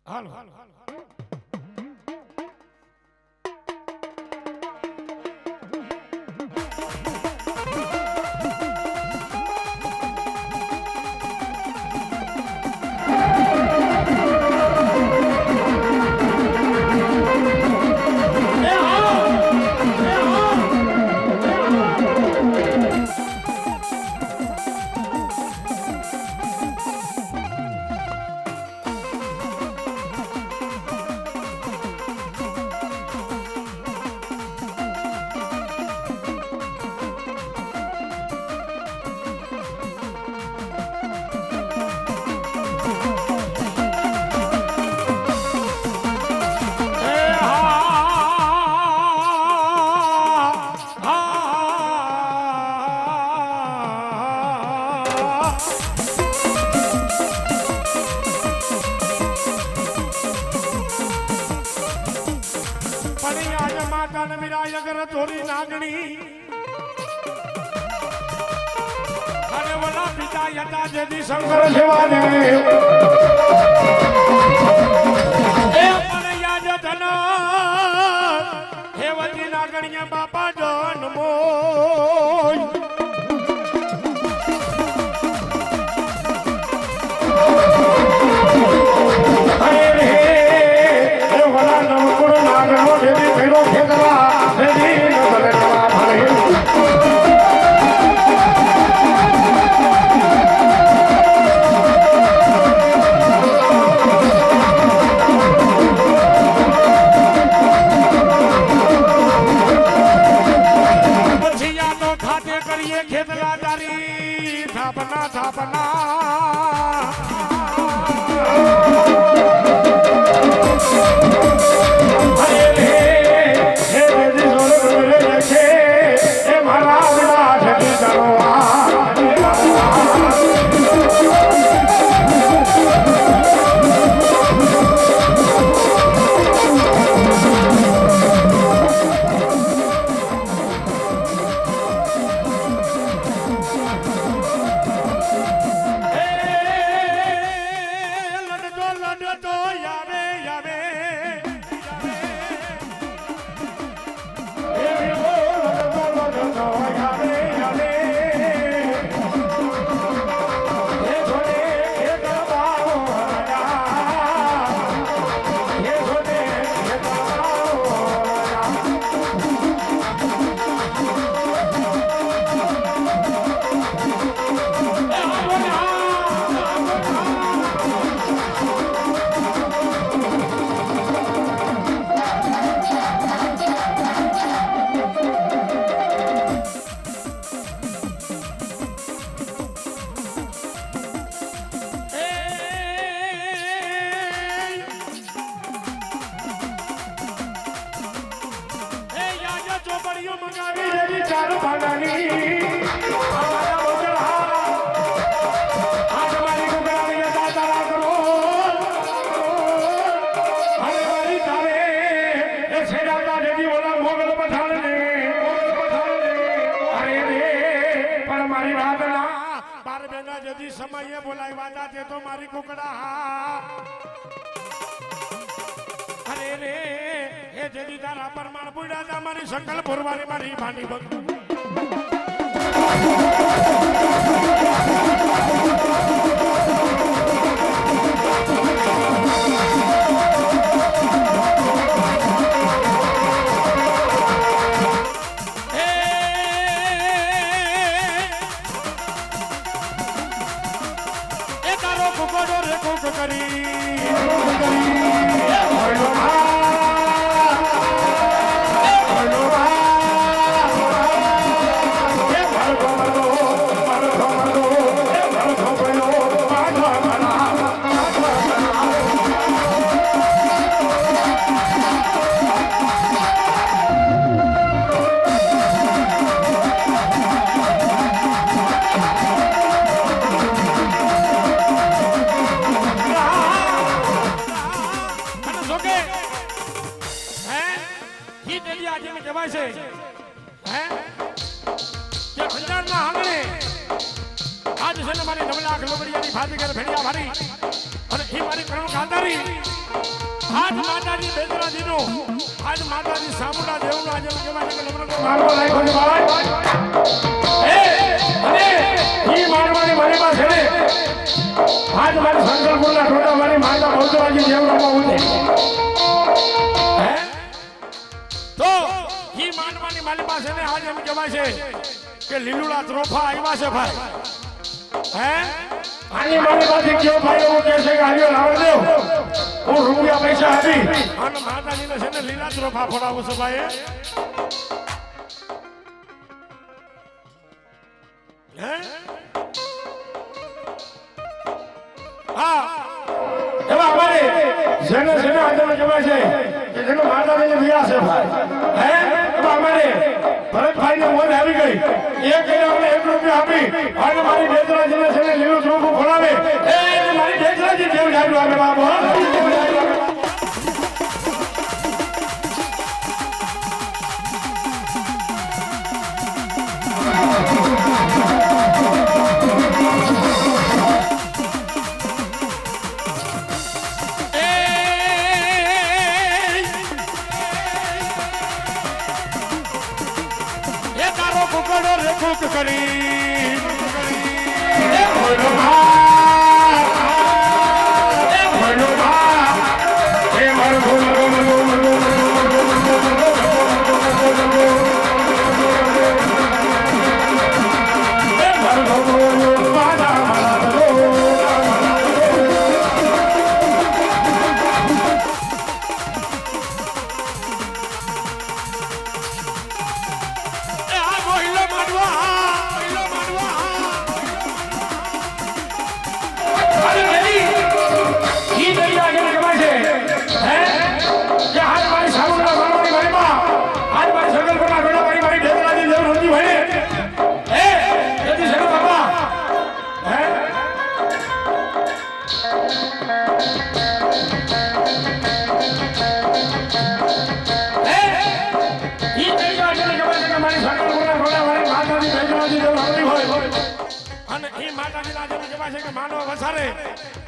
હાલો ચોરી નાગણી અને વડા પિતા હતા જેથી શંકર સેવાને એ પણ યાદ ધન હેવતી નાગણીયા બાપા જન્મો સમયે બોલાવી વાતા તે તો મારી કુકડા અરે રે એ જેદી તારા પરમાણ બુડા તા મારી સંકલ પુરવારી મારી ભાંડી ભક્ત મારી 9 લાખ લોબડિયાની ફાતી કર ભેડિયા ભારી અને એ મારી કરણ કાંતારી આજ માતાજી બેદરાજીનું આજ માતાજી સામુંડા દેવનું આજે કહેવાય છે કે લગ્નનો મારવા રાખ્યો છે ભાઈ અને ઈ મારવાની મારી પાસે છે આજ મારી શંકરપુરના ઠોડા મારી માતા બહુચરાજી દેવરામાં ઉઠે તો ઈ માનવાની મારી પાસે ને આજે એમ કહેવાય છે કે લીલુડા ત્રોફા આવ્યા છે ભાઈ આની મારી પાસે કયો ભાઈ એવું કહે છે કે આવ્યો લાવડ દેવ હું રૂપિયા પૈસા આપી અને માતાજીને છે ને લીલા ત્રોફા ફોડાવું છું ભાઈ હા એવા અમારે જેને જેને આજે કહેવાય છે કે જેનો માતાજીને વિયા છે ભાઈ એવા અમારે ભરતભાઈ ને મોજ આવી ગઈ એક અમને 1 રૂપિયા આપી અને મારી બેચરાજીને છે ને લીલું ત્રોફું ફોડાવે એ મારી બેચરાજી જેવું જાડું આવે બાબુ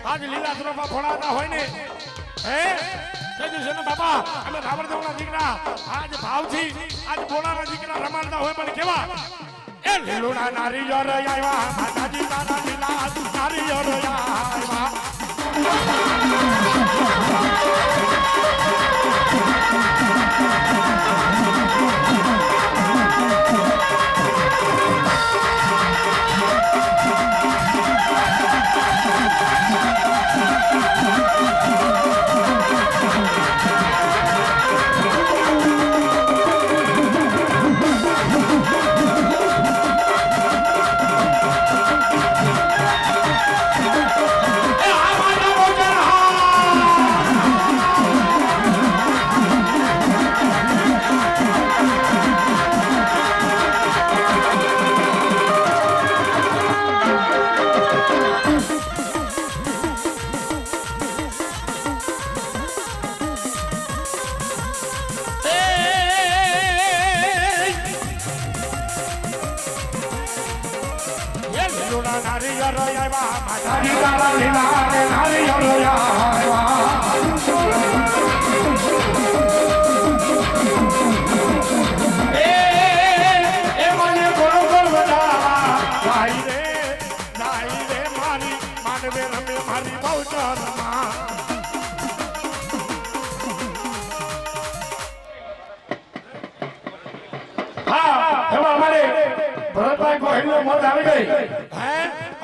આજ લીલા ત્રોફા ફોડાતા હોય ને બાપા અમે રાવણદેવના દીકરા આજ ભાવથી આજ બોલાના દીકરા રમાડતા હોય પણ કેવા એ લીલુડા નારિયેળ આવ્યા માતાજી તારા લીલા નારિયેળ આવ્યા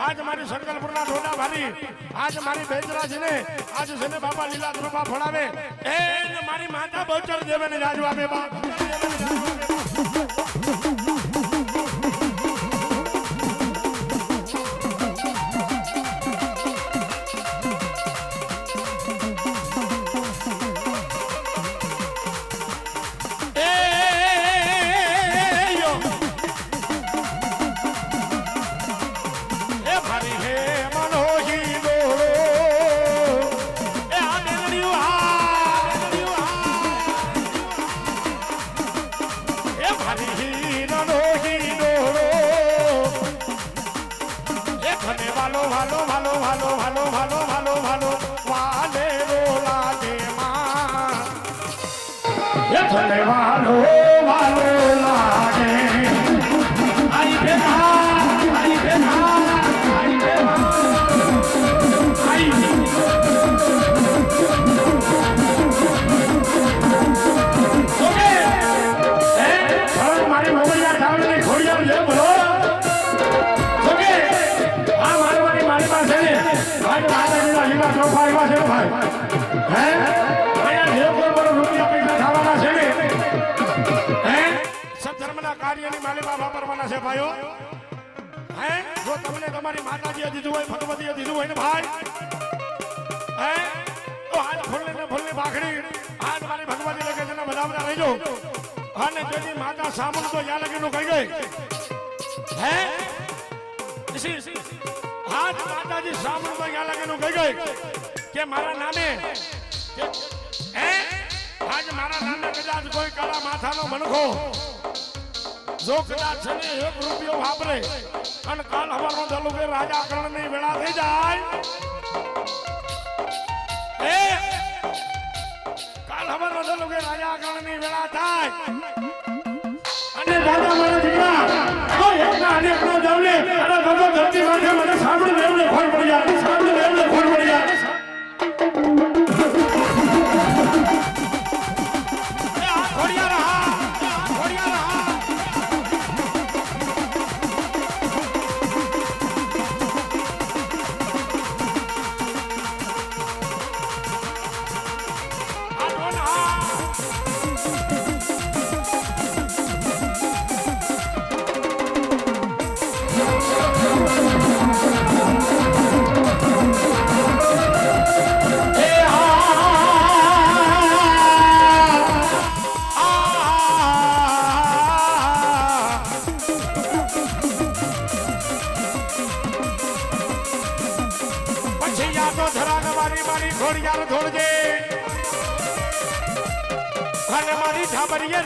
आज मारी संकल्पना ढोला भारी आज मारी बेचराजी ने आज सने बाबा लीला त्रोफा फड़ावे ए मारी माता बौचर देवे ने जाजवा में बाप Hare જિલ્લા ચોખા એવા છે ભાઈ હે અહીંયા જે કોઈ મને રૂપિયા પૈસા થવાના છે ને હે સત્ધર્મના કાર્યની માલિકા વાપરવાના છે ભાઈઓ હે જો તમને તમારી માતાજીએ દીધું હોય ભગવતીએ દીધું હોય ને ભાઈ હે તો હાથ ફૂલની ભાખડી હાથ મારી ભગવતી લગે છે ને બધા રહેજો અને જેની માતા સામું તો યા લગીનું કહી ગઈ હે હાથ માતાજી સામું તો યા લગીનું કહી ગઈ કે મારા નામે હે આજ મારા નામે કદાચ કોઈ કાળા માથાનો મનખો જો કદાચ છે ને 1 રૂપિયો વાપરે અને કાલ હવારનો દલુકે રાજા કર્ણની વેળા થઈ જાય એ કાલ હવારનો દલુકે રાજા કર્ણની વેળા થાય અને રાજા મારા દીકરા ઓ એકના અનેકનો જવલે અને બધો ધરતી માથે મને સાંભળી લેવને ખોર પડી જાય સાંભળી લેવને ખોર પડી જાય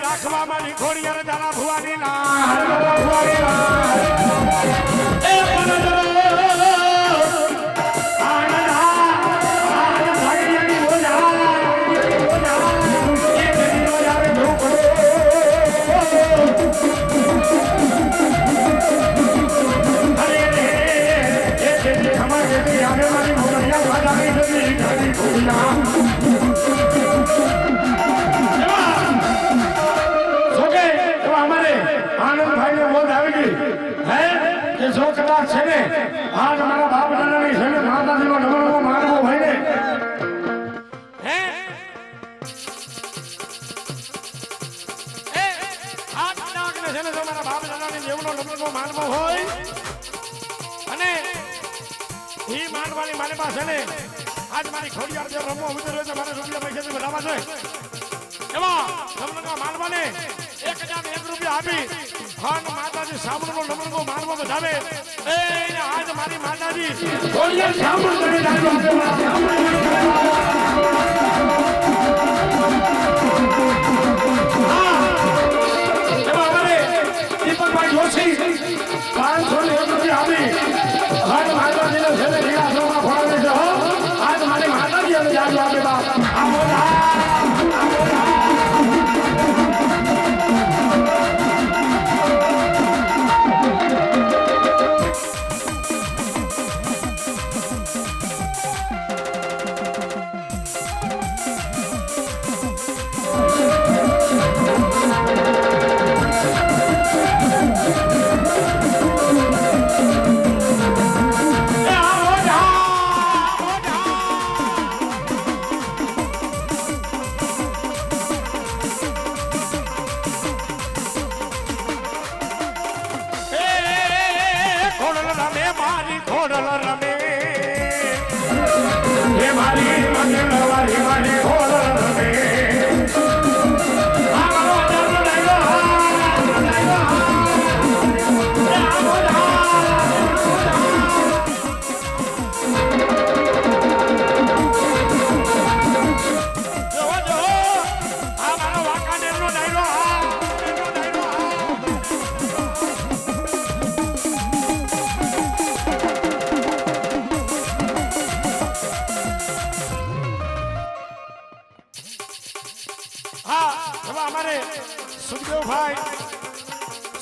રાખવા મારી ખોડિયાર દાણા ભુવાની ના ભુવાની એ છે ને આજ મારા બાપ દાદાની છે ને માતાજીનો નમણો મારવો ભાઈ ને હે એ આજ નાગને છે ને જો મારા બાપ દાદાની દેવનો નમણો મારવો હોય અને ઈ માનવાની મારી પાસે ને આજ મારી ખોડિયાર જે રમવો ઉતર હોય તો મારે રૂપિયા પૈસાથી વધારવા છે એવા નમણો મારવાને 1001 રૂપિયા આપી ખાન માતાજી સામણનો નમણો મારવો વધાવે એ આજ મારી માતાજી ખોડિયાર સામણ કરી નાખો દીપકભાઈ જોશી 501 રૂપિયા આપી ખાન માતાજીને છેલ્લે લીલાસોમાં ફળાવે છે આજ મારી માતાજી અને જાજો આપે બાપ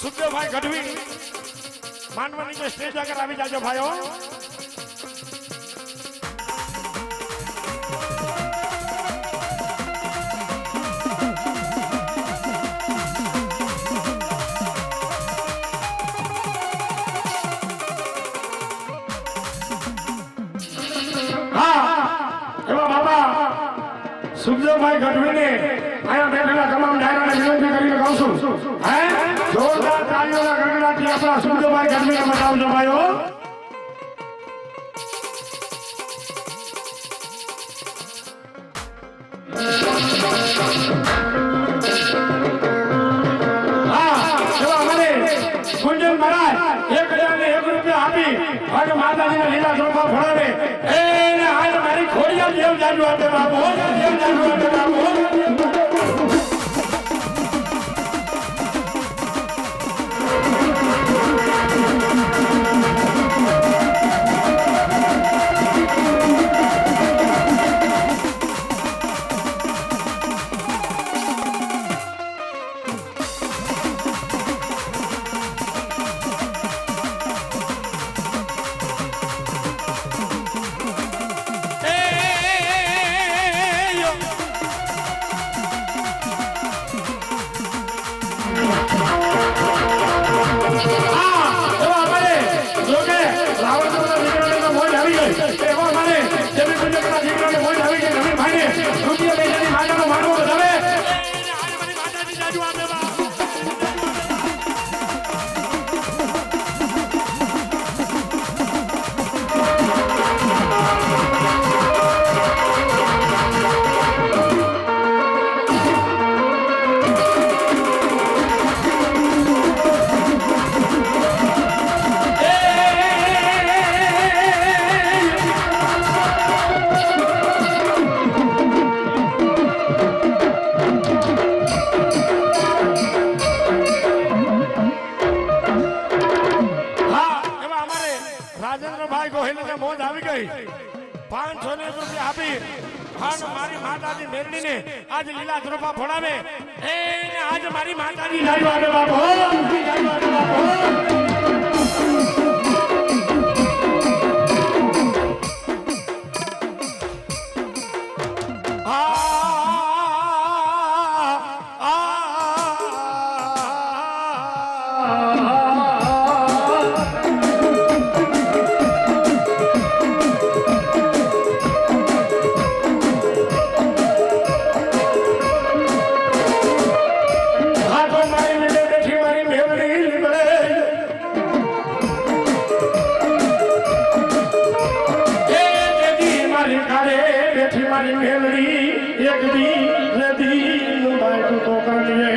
સુખદેવભાઈ ગઢવી માનવાની જે સ્ટેજ આગળ આવી જાજો ભાઈઓ હા સુખદેવભાઈ ગઢવીને અહીંયા બેઠેલા તમામ ડાયરાને વિનંતી કરીને કહું છું હે જોરદાર તાળીઓના ગણગણાટથી આપણા સુખદેવભાઈ ગઢવીને બતાવજો ભાઈઓ. ગુંજન મહારાજ 1001 રૂપિયા આપી અને માતાજીના લીલા ચોખા ફળાવે એને આજ મારી ખોડિયા દેવ જાજુ આપે બાપુ દેવ જાજુ આપે બાપુ. રાજેન્દ્રભાઈ ગોહિલને મોજ આવી ગઈ 501 રૂપિયા આપી અને મારી માતાજી મેરડીને આજ લીલા ધ્રુપા ફોડાવે એને આજ મારી માતાજી જાજુ આપે બાપુ જાજુ આપે બાપુ. મારી મેલડી એક દી નદી નું બાજુ તો કરીએ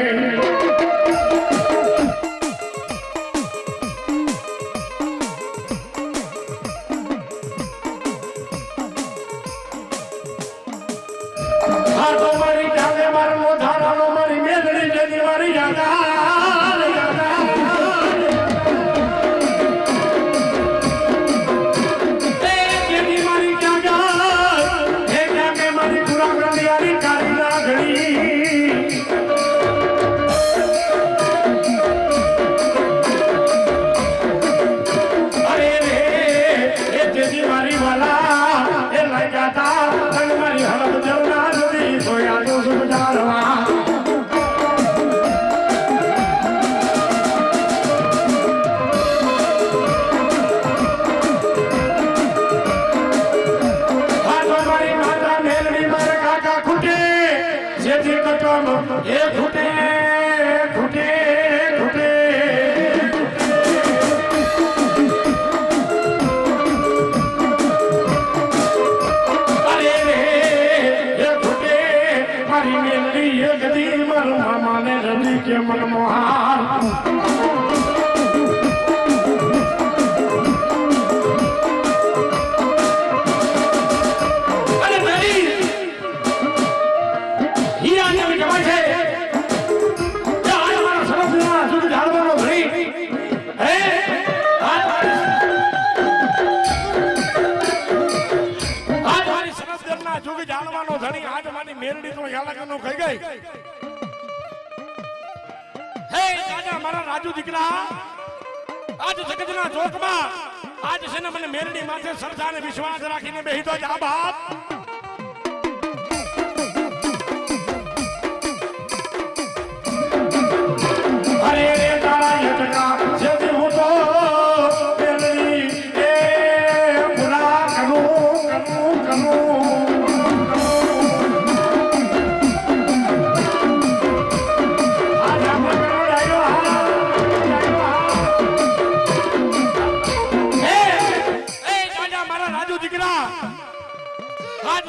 હા તો મારી જાગે મારો મોઢાનો મારી મેલડી જતી મારી જાગા मनमोहन अरे भाई ये आने में जमा है क्या हमारा सरफ ना जुग झाड़वानो भाई है आज हमारी सरफ करना जुग झाड़वानो धनी आज हमारी मेरडी तो याला करनो खाई गई મારા રાજુ દીકરા આજ જગતના ચોકમાં આજ છે ને મને મેરડી માથે સરદારને વિશ્વાસ રાખીને બેહી તો જા બાપ અરે રે તારા યટકા જેથી હું તો મેરડી એ પુરા કરું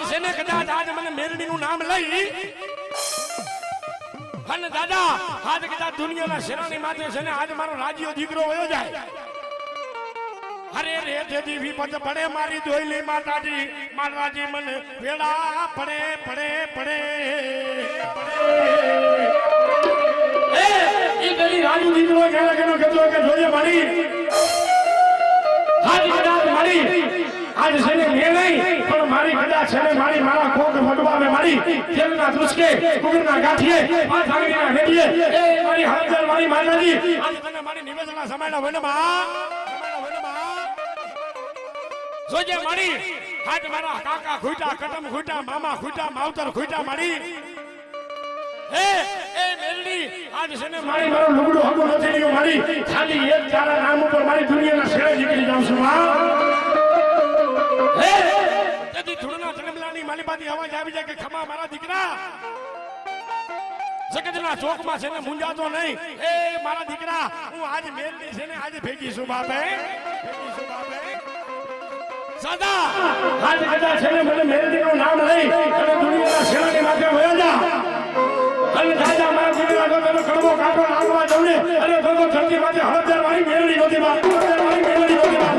છે ને કદાચ આજ મને મેરડીનું નામ લઈ અને દાદા આજ કદાચ દુનિયાના શેરાની માથે છે ને આજ મારો રાજ્યો દીકરો વયો જાય અરે રે દેદી વિપત પડે મારી દોયલી માતાજી માતાજી મને વેડા પડે પડે પડે એ ગલી રાજુ દીકરો કેલા કેનો કહેતો કે જોઈએ મારી હાજી કદાચ મારી આજ છે ને મે નહીં પણ મારી કદાચ છે ને મારી મારા કોક ભગવાને મારી તેલના દુસકે કુગરના ગાંઠીએ આ ધાંગડીના હેડીએ એ મારી હાજર મારી માતાજી આજ તને મારી નિવેદના સમાયના વનમાં જોજે મારી આજ મારા કાકા ખૂટા કટમ ખૂટા મામા ખૂટા માવતર ખૂટા મારી એ મેલડી આજ છે ને મારી મારો લુગડો હગો નથી રહ્યો મારી ખાલી એક તારા નામ ઉપર મારી દુનિયાના શેરે નીકળી જાઉં છું માં એ તેથી ધૂળના તણબલાની માલિપાથી અવાજ આવી જાય કે ખમા મારા દીકરા સકતના ચોકમાં છે ને મુંજાતો નહીં એ મારા દીકરા હું આજ મેલડી છે ને આજ ભેગી છું બાપે ભેગી છું બાપે સાદા આજ કદાચ છે ને મને મેલડીનું નામ લઈ અને દુનિયાના શેરાની માથે વયો જા અને દાદા મારા દીકરા તો તને કડવો કાપો લાગવા દઉને અરે તો ધરતી માથે હળદર વાળી મેલડી નહોતી માં હળદર વાળી મેલડી નહોતી માં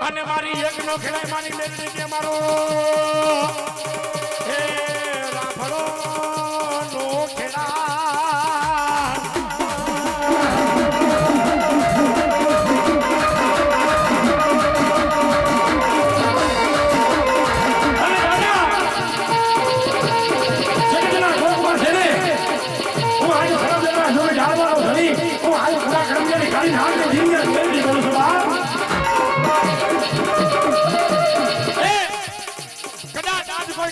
અને મારી એક નો ખેલાય મારી મેલડી કે મારો હે રાફડો નો ખેલા અને દાદા સકતના ચોકમાં છે ને હું આજ ખરાબ જરા જોઈ ઢાળવાનો ધણી હું આજ ખરા કર્મચારી ખાલી નામ ને જીંગર મેલડી કરું છું બા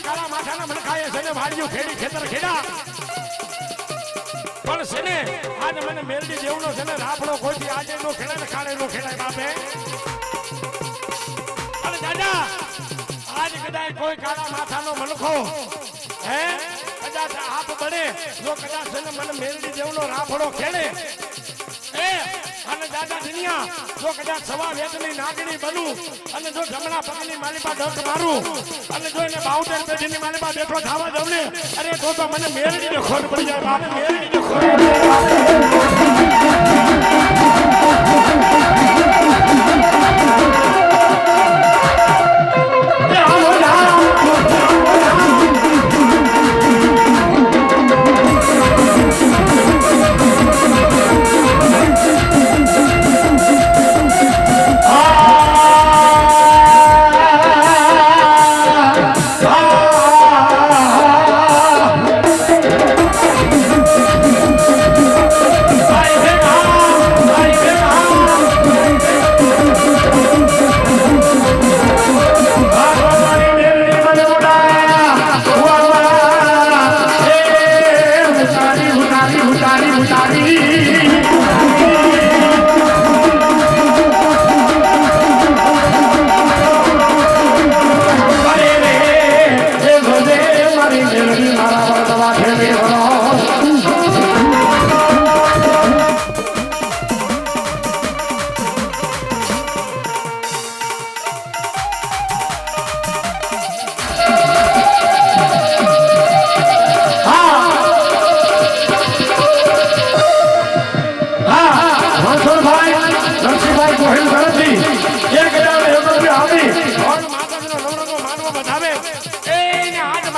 કાળા માથાના મણખાએ છે ને વાડીઓ ખેડી ખેતર ખેડા પણ છે ને આજ મને મેલડી જેવનો છે ને રાફડો કોઈ આજે નો ખેડાય ને કાળે નો ખેડાય બાપે અને દાદા આજ કદાચ કોઈ કાળા માથાનો મણખો હે કદાચ આપ બને જો કદાચ છે ને મને મેલડી જેવનો રાફડો ખેડે એ અને દાદા દુનિયા જો કદાચ સવા વેતની નાગણી બનું અને જો જમણા પગની માલિપા ડક મારું અને જો એને 72 પેઢીની માલિપા બેઠો થવા દઉં ને અરે તો મને મેલડીને ખોટ પડી જાય બાપ મેલડીને ખોટ પડી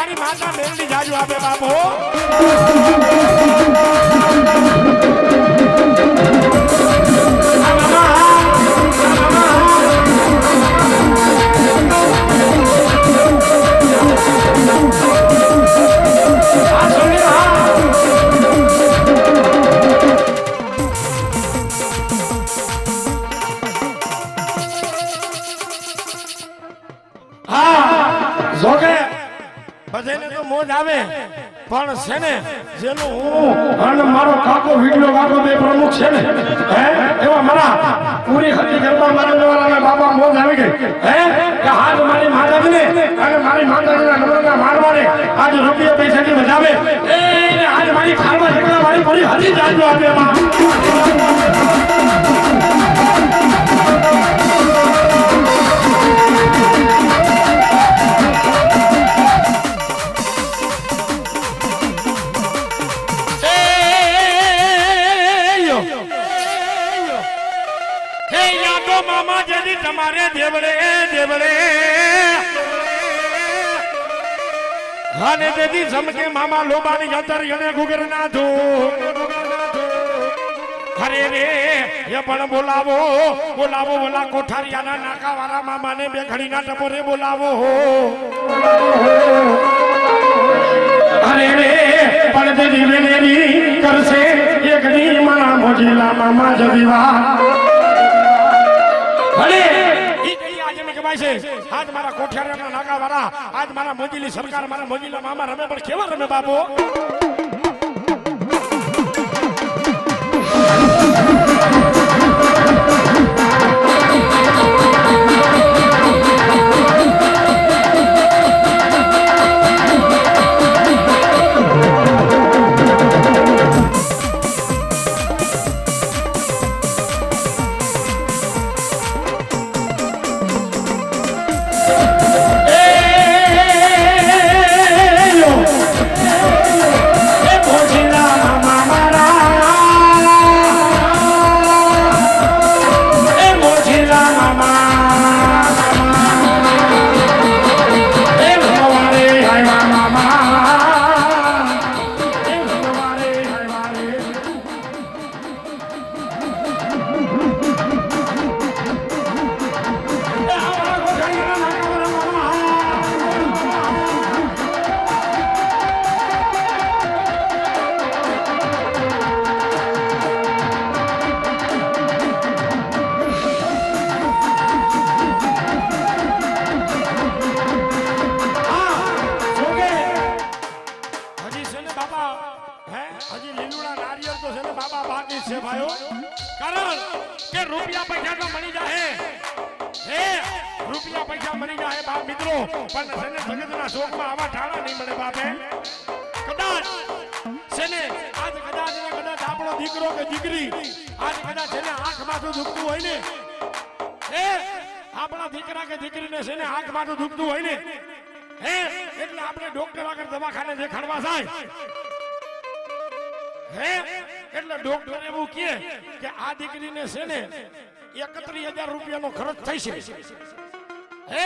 મારી માતા મેલડી જાજુ આપે બાપો બધાને તો મોજ આવે પણ છે ને જેનું હું અને મારો કાકો વિડિયો કાકો બે પ્રમુખ છે ને હે એવા મારા પૂરી ખતી ગરબા મારવાના બાપા મોજ આવી ગઈ હે કે હાથ મારી માતાજીને અને મારી માતાજીના નમ્રતા મારવાને આજ રૂપિયા પૈસાથી બજાવે એ આજ મારી ખાવા જેટલા મારી પૂરી હજી જાજો આપે માં મામા જેથી તમારે દેવડે દેવડે અને તેથી સમકે મામા લોબાની ગતર એને ગુગર ના ધો અરે રે એ પણ બોલાવો બોલાવો બોલા કોઠારિયાના નાકા વાળા મામાને બે ઘડીના ટપોરે બોલાવો અરે રે પણ તે દીવેનેરી કરશે એક દી મના મોજીલા મામા જદીવા ભલે ઈ કઈ આજે મે કમાય છે આજ મારા કોઠારિયાના નાકા વાળા આજ મારા મોજીલી સરકાર મારા મોજીલા મામા રમે પણ કેવા રમે બાપો દીકરો કે દીકરી આજ કદાચ છે ને આંખ માથું દુખતું હોય ને હે આપણા દીકરા કે દીકરીને છે ને આંખ માથું દુખતું હોય ને હે એટલે આપણે ડોક્ટર આગળ દવાખાને દેખાડવા જાય હે એટલે ડોક્ટર એવું કહે કે આ દીકરીને છે ને 31,000 રૂપિયાનો ખર્ચ થઈ છે હે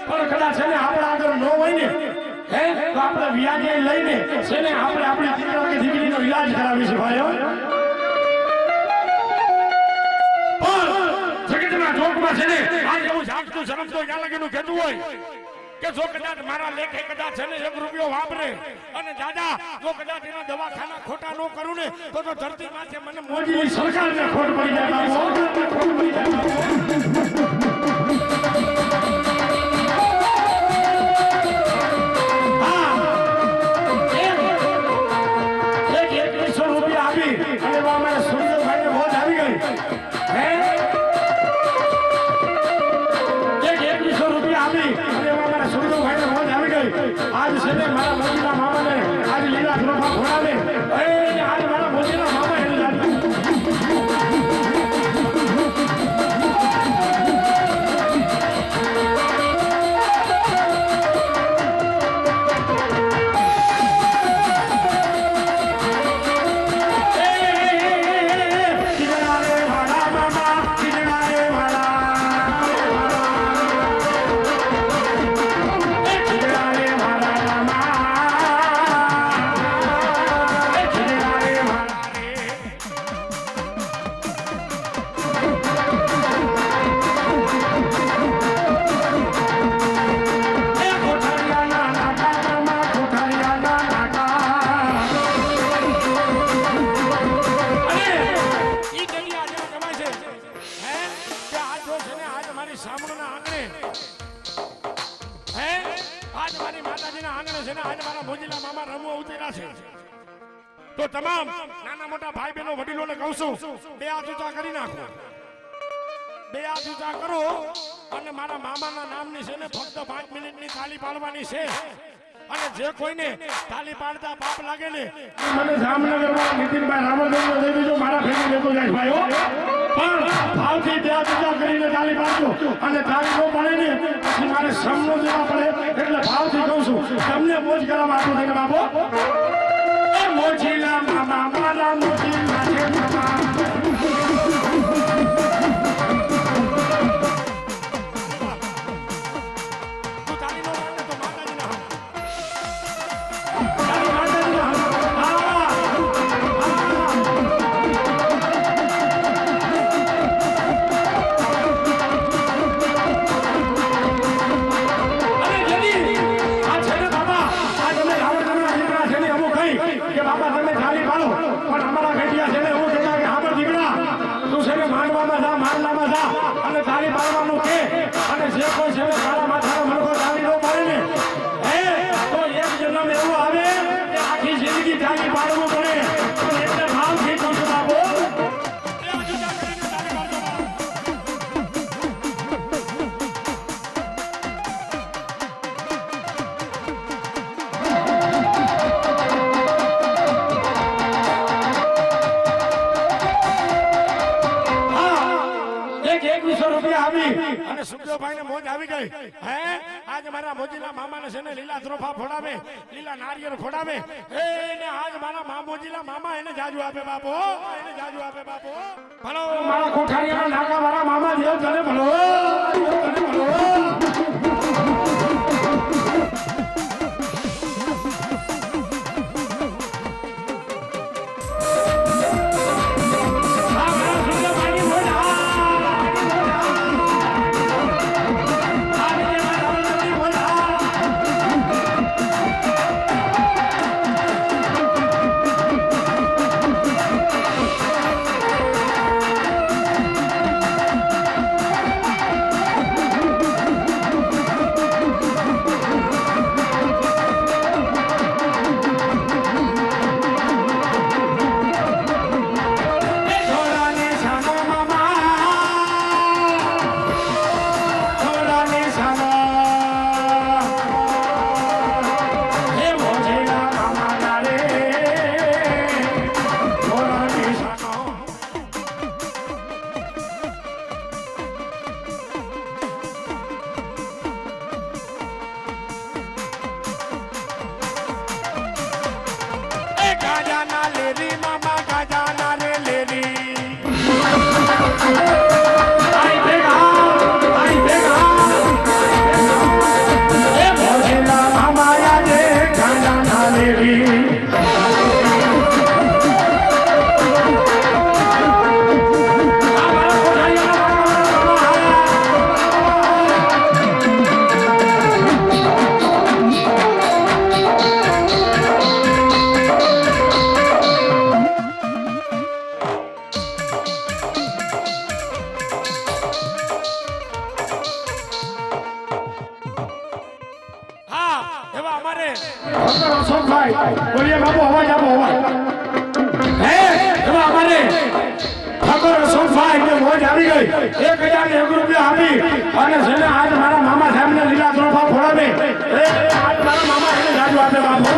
પણ કદાચ છે ને આપણા આગળ ન હોય ને હે તો આપણે વ્યાજે લઈને છે ને આપણે આપણી દીકરા કે દીકરીનો ઈલાજ કરાવી છે ભાઈઓ જોકમાં છે ને આ જેવું જાગતું સમજતો જ્યાં લગીનું કહેતું હોય કે જો કદાચ મારા લેખે કદાચ છે ને 1 રૂપિયો વાપરે અને દાદા જો કદાચ એના દવાખાના ખોટા ન કરું ને તો ધરતી માથે મને મોદી સરકારને ખોટ પડી જાય आज से मारा मोदीना मामा ने आज लीला थोड़ा घोड़ावे आज मारा मोदीना मामा है Mama માતાજીના આંગણે છે ને આજે મારા મોજીલા મામા રમવા ઉતર્યા છે તો તમામ નાના મોટા ભાઈ બહેનો વડીલોને કહું છું બે હાથ ઊંચા કરી નાખો બે હાથ ઊંચા કરો અને મારા મામાના નામની છે ને ફક્ત 5 મિનિટની તાલી પાડવાની છે અને જે કોઈને તાલી પાડતા પાપ લાગે ને મને જામનગરમાં નીતિનભાઈ રામરદેવનો દઈ દેજો મારા ભેગું લેતો જાય ભાઈઓ પણ ભાવથી બે હાથ ઊંચા કરીને તાલી પાડજો અને તાલી ન પડે ને પછી મારે શ્રમનો દેવા પડે એટલે ભાવથી કહું છું તમને મોજ કરવા આપું થઈને બાપો મોજીલા મામા મારા મોજીલા છે મામા સુખદેવભાઈને મોજ આવી ગઈ હે આજ મારા મોજીલા મામાને છે ને લીલા ત્રોફા ફોડાવે લીલા નારિયેળ ફોડાવે એને આજ મારા મોજીલા મામા એને જાજુ આપે બાપો એને જાજુ આપે બાપો ભલો મારા કોઠારીના નાકા મારા મામા દેવ તને ભલો તને ભલો બોલીએ બાપુ અવાજ આપો અવાજ હે એમાં અમારે ઠાકોર અશોકભાઈ ને મોજ આવી ગઈ 1001 રૂપિયા આપી અને જેને આજ મારા મામા સાહેબને લીલા ત્રોફા ફોડાવે આજ મારા મામા એને જાજુ આપે બાપુ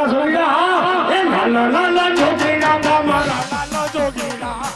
મારા સોગીરા હા એ લાલો લાલો જોગીરા મારા લાલો જોગીરા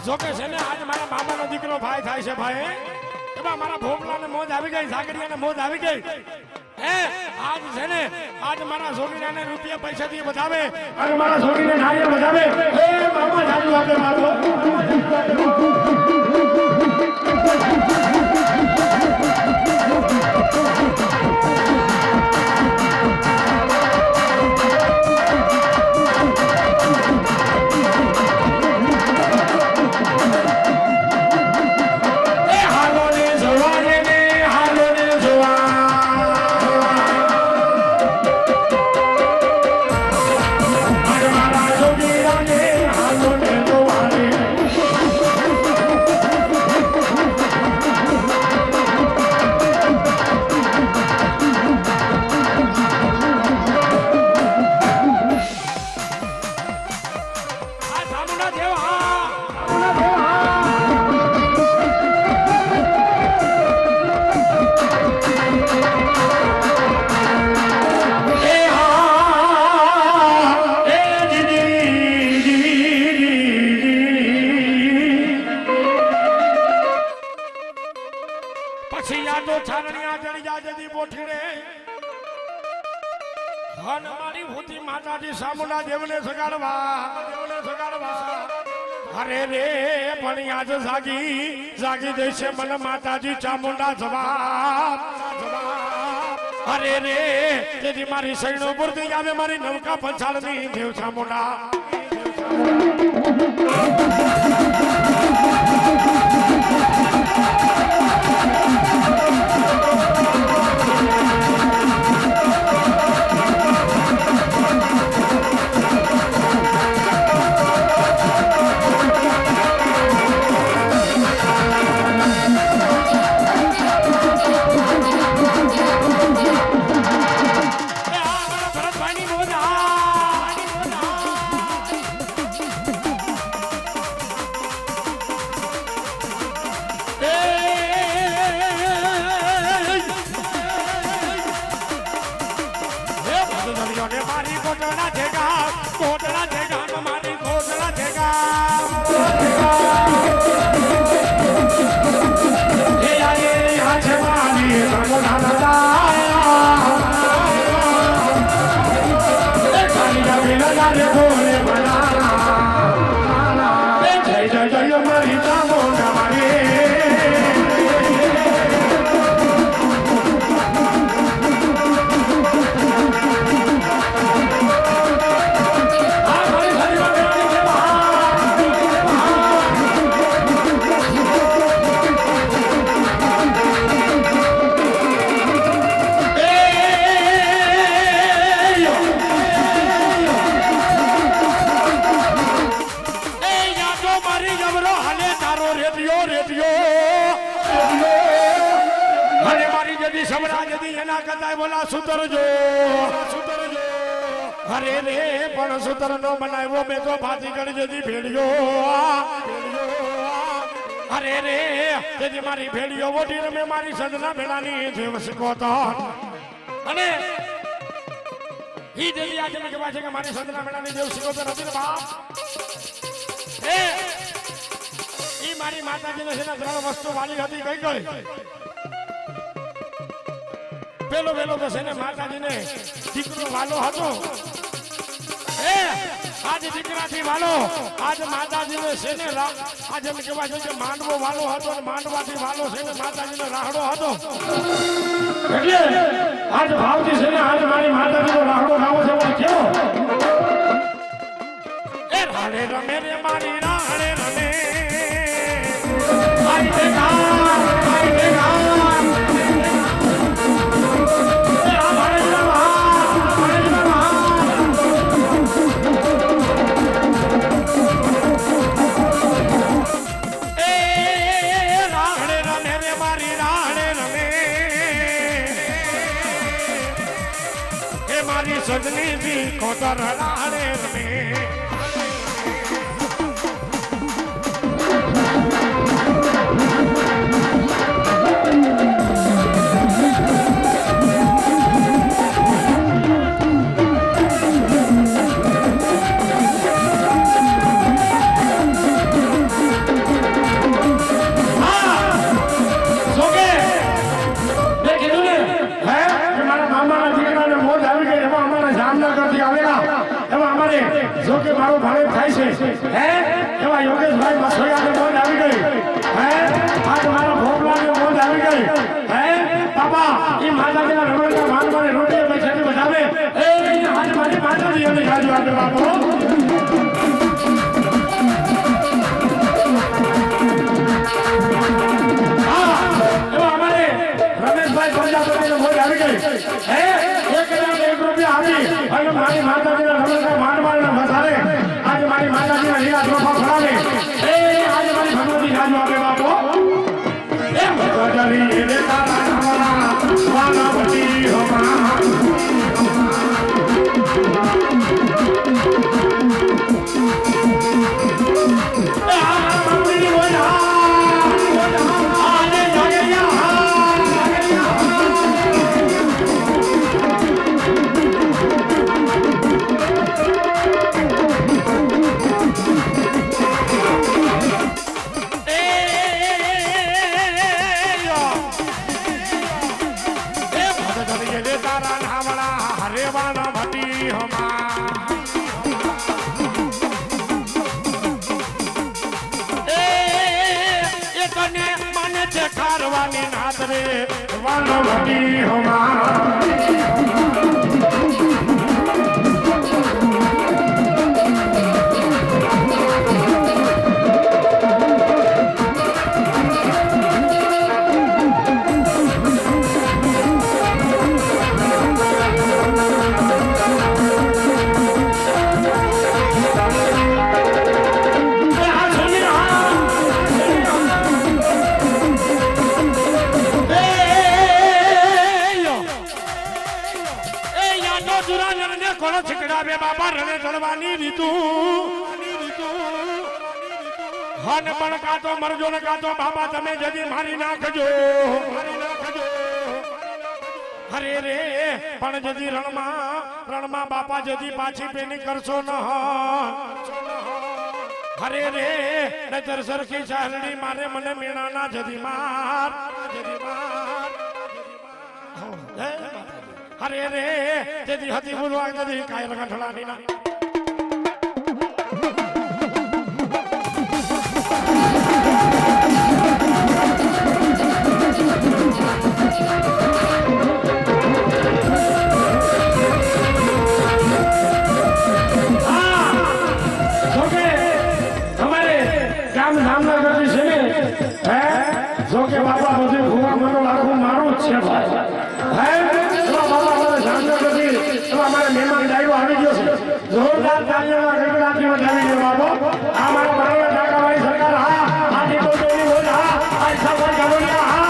જોકે છે ને આજ મારા મામાનો દીકરો ભાઈ થાય છે ભાઈ એમાં મારા ભોપલાને મોજ આવી ગઈ ઝાકડીયાને મોજ આવી ગઈ હે આજ છે ને આજ મારા છોકરાને રૂપિયા પૈસાથી વધાવે અને મારા છોકરીને નારિયેળ વધાવે હે મામા જાજુ આપે મારો સામુંડા દેવને સગાડવા અરે રે પણ આજ જાગી દેશે મને માતાજી ચામુંડા જવાબ અરે રે તેથી મારી સૈનો પૂરતી આવે મારી નૌકા પંચાળની દેવ ચામુંડા અરે રે પણ સુતર નો બનાવ્યો મેં તો ભાતી કરી જતી ભેડિયો અરે રે તેથી મારી ભેડિયો ઓઢી રમે મારી સદના ભેડાની જેવ શીખોતો અને ઈ દેવી આજે મેં કહેવા છે કે મારી સદના ભેડાની જેવ શીખોતો નથી ને બાપ એ ઈ મારી માતાજીને છે ને 3 વસ્તુ વાલી હતી કઈ કઈ પેલો તો છે ને માતાજીને દીકરો વાલો હતો એ એ આજ દીકરાથી વાલો આજ માતાજીને છે ને આજ એમ કહેવાય છે કે માંડવો વાલો હતો અને માંડવાથી વાલો છે ને માતાજીનો રાહડો હતો એટલે આજ ભાવથી છે ને આજ મારી માતાજીનો રાહડો ગાવો છે એવો કેવો એ રાડે રમે રે મારી રાડે રમે આઈ દે ગા सजनी भी कोतर राड़े में जो के मारो भाड़े થાય છે હે એવા યોગેશભાઈ મસોયાને મોજ આવી ગઈ હે આજ મારા ભોગલાને મોજ આવી ગઈ હે બાપા ઈ માતાજીના રમણના માનવાને રોટીએ બેઠી બજાવે એ આજ મારી માતાજી એની ગાજો આપે બાપો હા એવા અમારે રમેશભાઈ પંજાબીને મોજ આવી ગઈ હે 1 રૂપિયા આવી અને મારી માતાજીના રમણના માનવાને વધારે आज मारी माता जी हीरा ट्रोफा खड़ावे ए आज मारी भगवती गाजो आपे बापो ए भगवती रे तारा हमारा वानावती होमा ए आ मंदिर होया आने जागेया कारवानी नाथ रे वानवती होमा बाबा रणे चढ़वानी रीतु हन पण का तो मरजो न का तो बाबा तमे जदी मारी नाखजो हरे रे पण जदी रणमा बापा जदी पाछी पेनी करसो न हरे रे नजर सरखी चाहड़ी मारे मने मीणा ना जदी मार हरे रे जदी हती बुलवा जदी काय रगठलानी ना जो के बाबा मुझे भूआ मनो लाखों मारो छे भाई है तो बाबा हमारे जामनगर की तो हमारे मेहमान डाइव આવી ગયો છે જોરદાર તાળીઓના ગડગડાટથી વધાવી દે બાબો આ મારા બરોડા ટાકાવાળી સરકાર હા આજી તો તેની બોલ હા આ સફળ ગવડિયા હા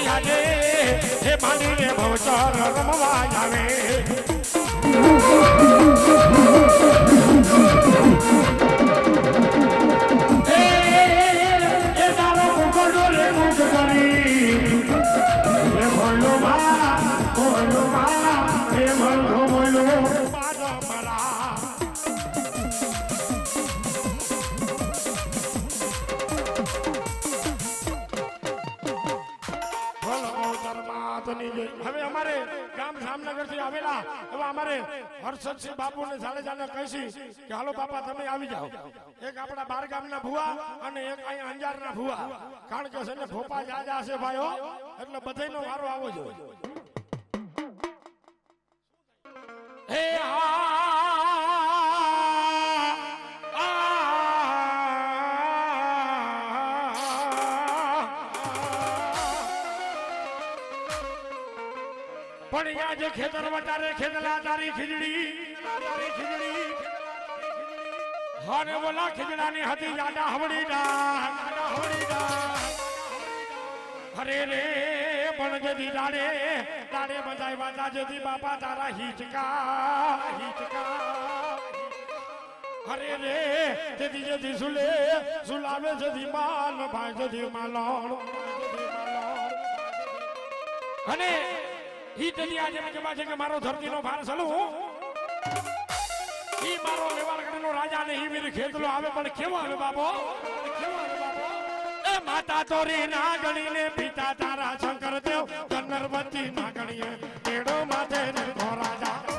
આજે હે માંડીને ભવચર રમવા આવે એ તારો મુકડો રે મુક કરી એ બોલો મા એ બોલો બોલો મારો મરા હવે અમારે ગામ જામનગર થી આવેલા હવે અમારે હર્ષદસિંહ બાપુ ને જાડેજાને કહીશી કે હાલો બાપા તમે આવી જાઓ એક આપણા બાર ગામના ભુવા અને એક અહીંયા અંજારના ભુવા કારણ કે છે ને ભોપા જાજા છે ભાઈઓ એટલે બધાયનો વારો આવો જોઈએ હે પણ આજે ખેતર વટારે ખેતલા તારી ખીજડી હાને બોલા ખીજડાની હતી જાડા હવડીડા હરે રે પણ જદી દાડે બજાય વાતા જદી બાપા તારા હિચકા હરે રે જદી સુલાવે જદી માલ ભાઈ જદી માલોણ અને ઈ તદી આજે મને કહેવા છે કે મારો ધરતીનો ભાર સલું ઈ મારો લેવારગઢનો રાજા ને ઈ વીર ખેતલો આવે પણ કેવો આવે બાપો એ માતા તોરી નાગણીને પિતા તારા શંકર દેવ કન્નરવતી નાગણીએ તેડો માથે નિર્ભો રાજા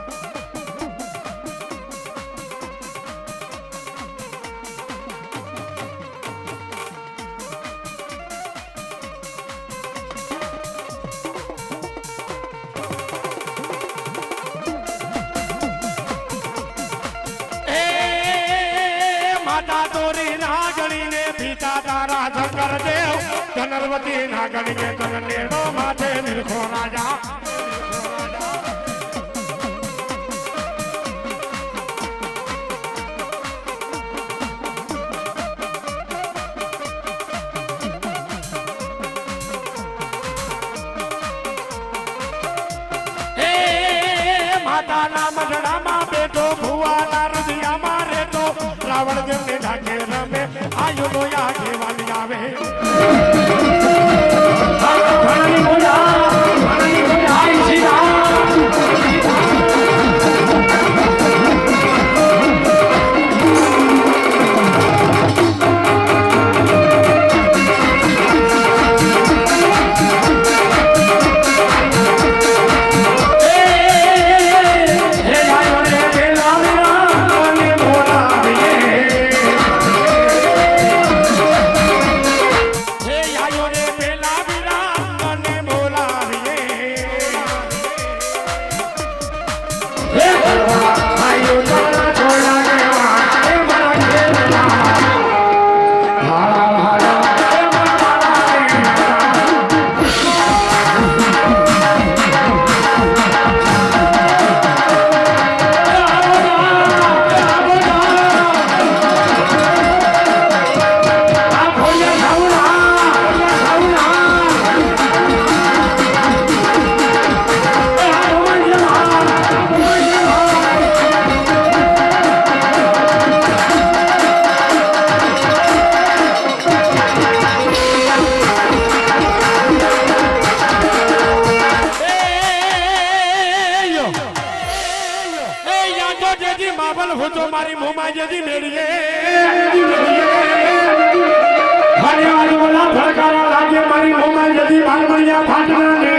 શંકર દેવ કન્નરવતી નાગણીએ તનેડો માથે નિર્ખો રાજા હે માતાના મઢડામાં બેઠો ભુવાના હૃદયમાં રહેતો રાવણ દેવને ઢાકે રમે આયુનો યાગે વાલી આવે ભણાની બોલા આઈ સીધા મારી મોમાં જદી મેળીએ હરે વાળી બોલા ફળકારા લાગે મારી મોમાં જદી બાલમણિયા ફાટના ને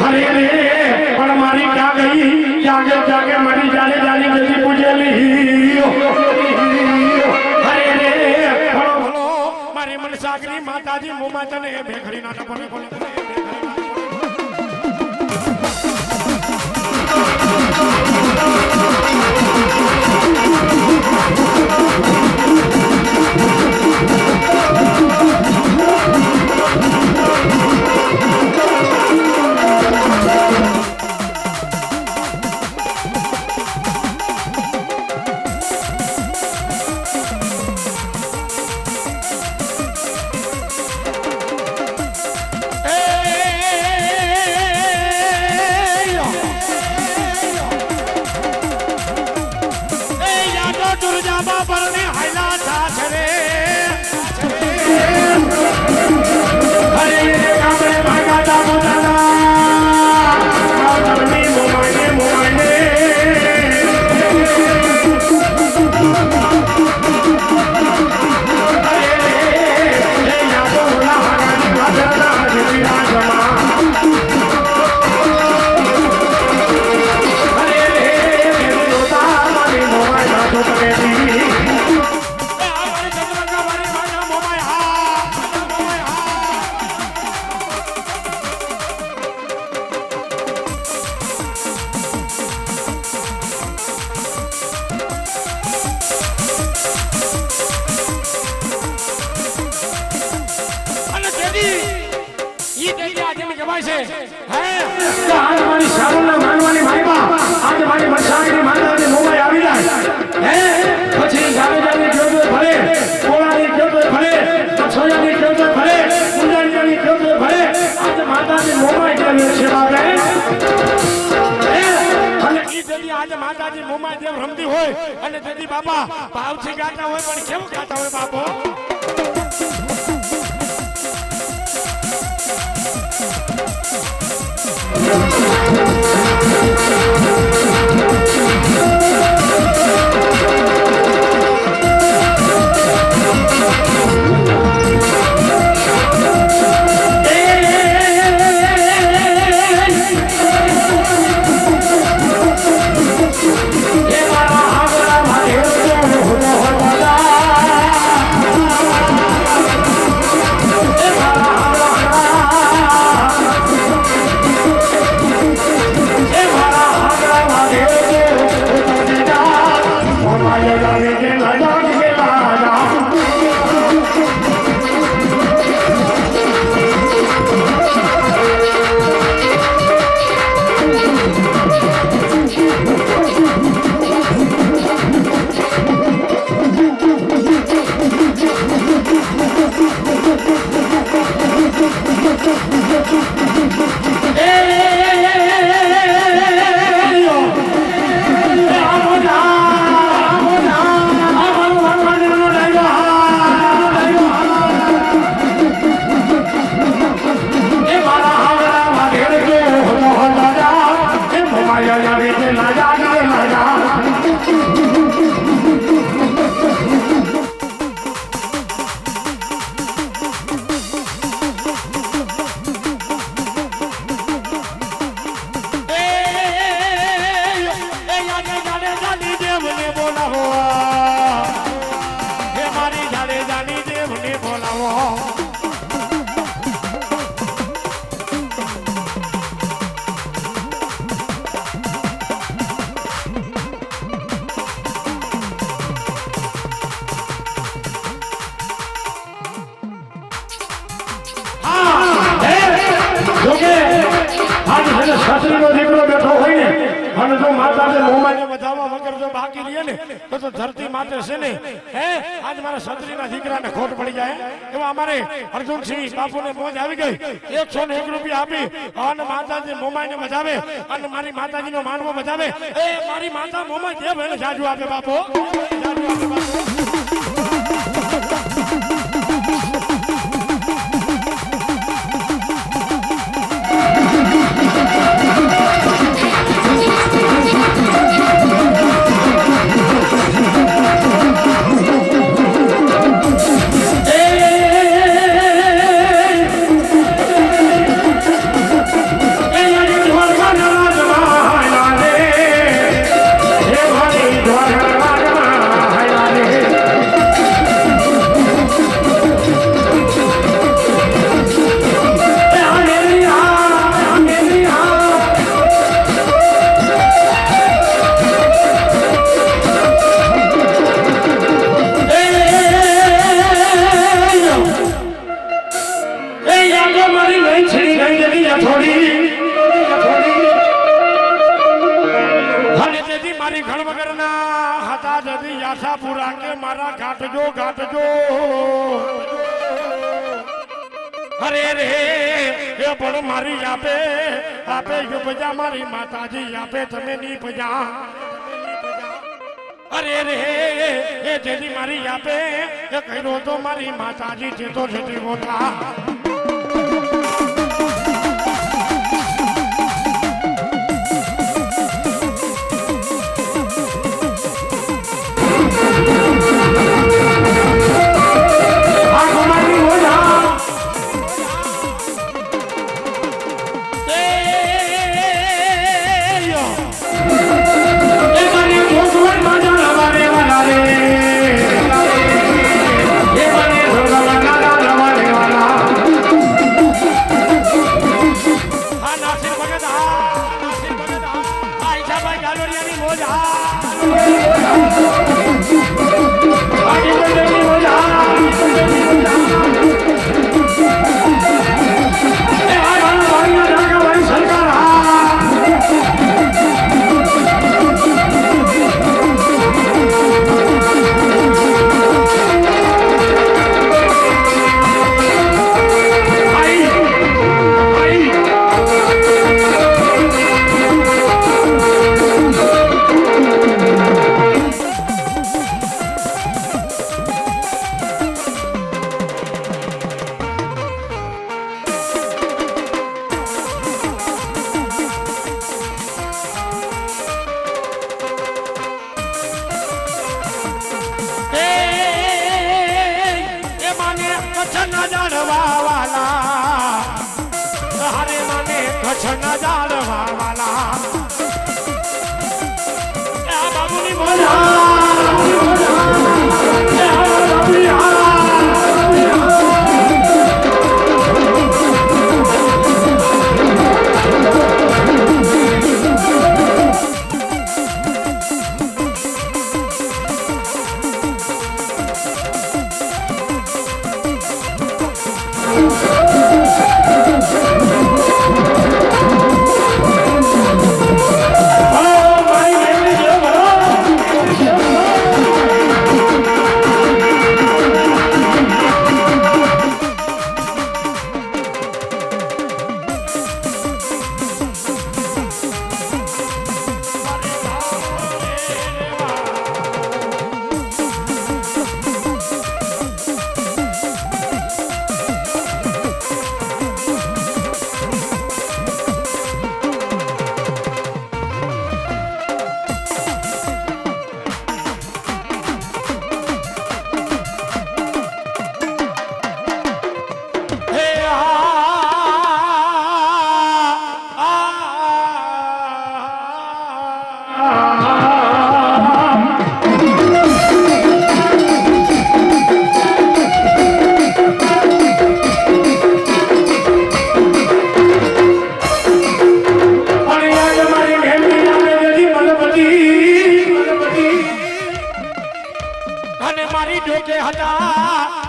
હરે રે પણ મારી ક્યાં ગઈ જાગે મારી જાલી જદી પૂજેલી હરે રે ભલો મારી મનસાગરી માતાજી મોમાં તને ભેખડી ના ટપને બોલે કહેવાય છે હે કે આજ મારી શાળાના માનવાની માઈબા આજ મારી મરસાણીની માતાજી મોમાઈ આવી જાય હે પછી જાવેજાની જોજો ભલે કોળાની જોજો ભલે છોયાની જોજો ભલે મુંજાની જોજો ભલે આજ માતાજી મોમાઈ દેવી છે બાબે અને ઈ જદી આજે માતાજી મોમાઈ દેવ રમતી હોય અને જદી બાપા ભાવથી ગાતા હોય પણ કેવું ગાતા હોય બાપો શાસ્ત્રીનો દીકરો બેઠો હોય ને અને જો માતાને મોમાને વધાવવા વગર જો બાકી રહે ને તો ધરતી માતે છે ને હે આજ મારા શાસ્ત્રીના દીકરાને ખોટ પડી જાય એવા અમારે અર્જુનસિંહ બાપુને મોજ આવી ગઈ 101 રૂપિયા આપી અને માતાજી મોમાઈને વધાવે અને મારી માતાજીનો માનવો વધાવે એ મારી માતા મોમાઈ દેવ એને જાજુ આપે બાપો જાજુ આપે બાપો અરે રે એ પણ મારી આપે આપે યુપજા મારી માતાજી આપે તમે ની પજા અરે રે એ જેની મારી આપે એ કર્યો તો મારી માતાજી છે તો છેટી મોટા કચ્છના જાણવા વાલા હરે મને કચ્છના જાણવા વાલા આ બાબુની મોજા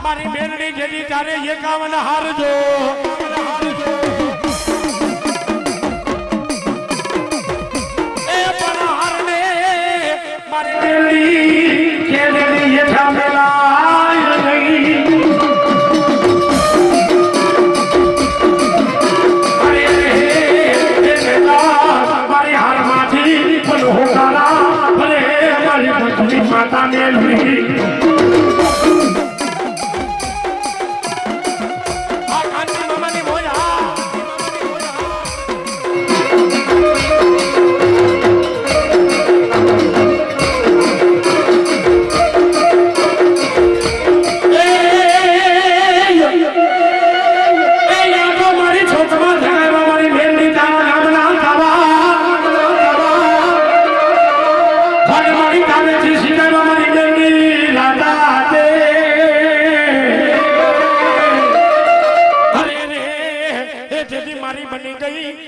મારી મેરડી જેની તારે 51 હારજો એ પણ હારને મારી મેરડી જેની યથા મેલાય ગઈ અરે મારી હારમાંથી પણ હોકારા અરે મારી ભગની માતા મેલવી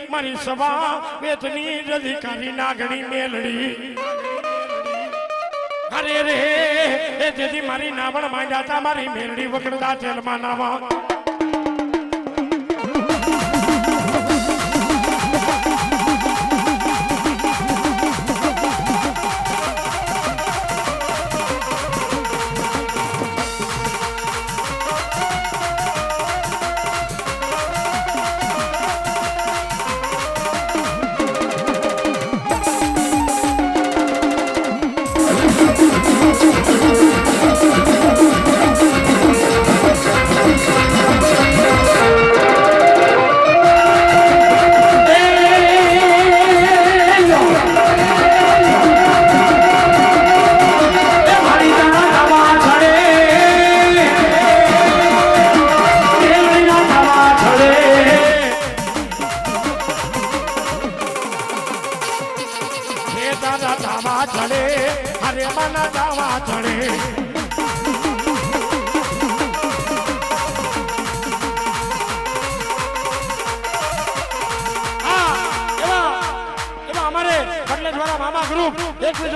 મારી સભા વેતની અધિકારી નાગણી મેલડી અરે રે એ જેથી મારી નાવણ માંડ્યા હતા મારી મેલડી વગડતા જેલમાં નાવા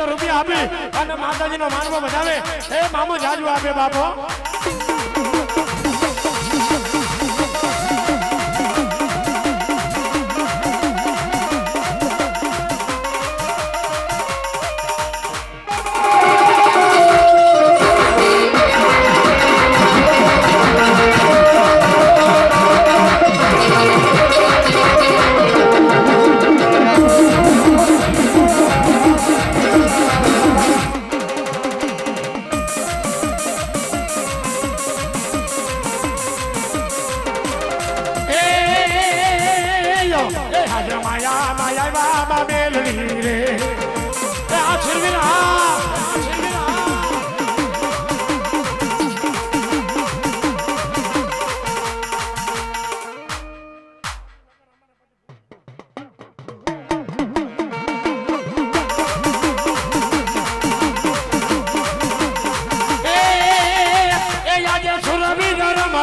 રૂપિયા આપી અને માતાજીનો માનવો વધાવે એ મામો જાજુ આપે બાપો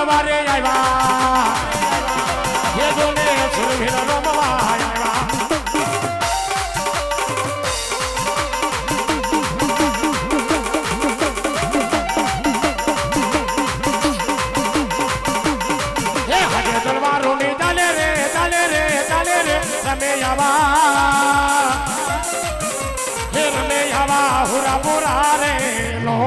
વારે આવ્યા હે જોને સુરભીર રમવા આવ્યા હે હજે તલવારો ની ચાલે રે રમે આવા હે રમે આવા હુરા પુરા રે લો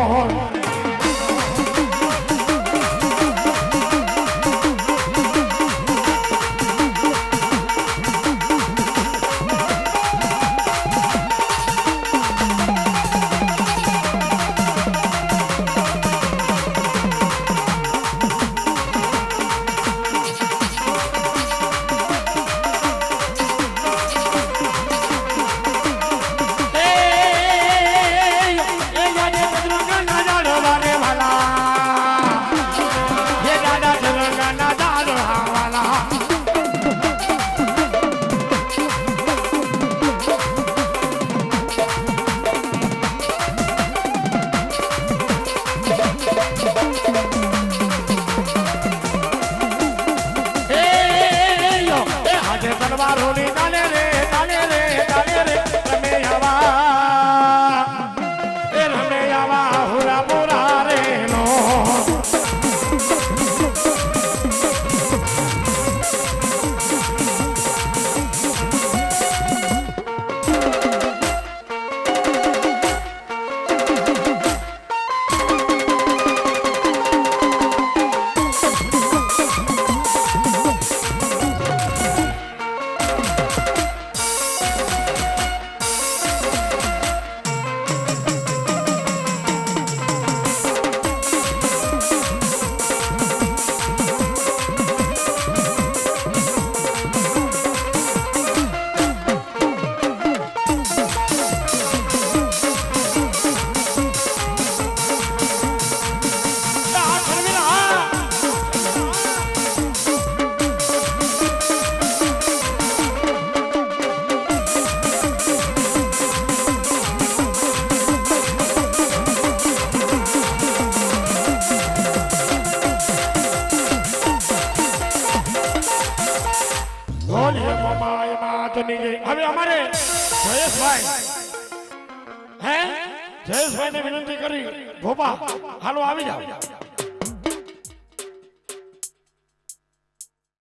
તલવારોની તાલે રે રમે આવા એ રમે આવા હુરા પુરા રે નો હવે અમારે જયેશભાઈ હે જયેશભાઈ ને વિનંતી કરી ભોપા હાલો આવી જાઓ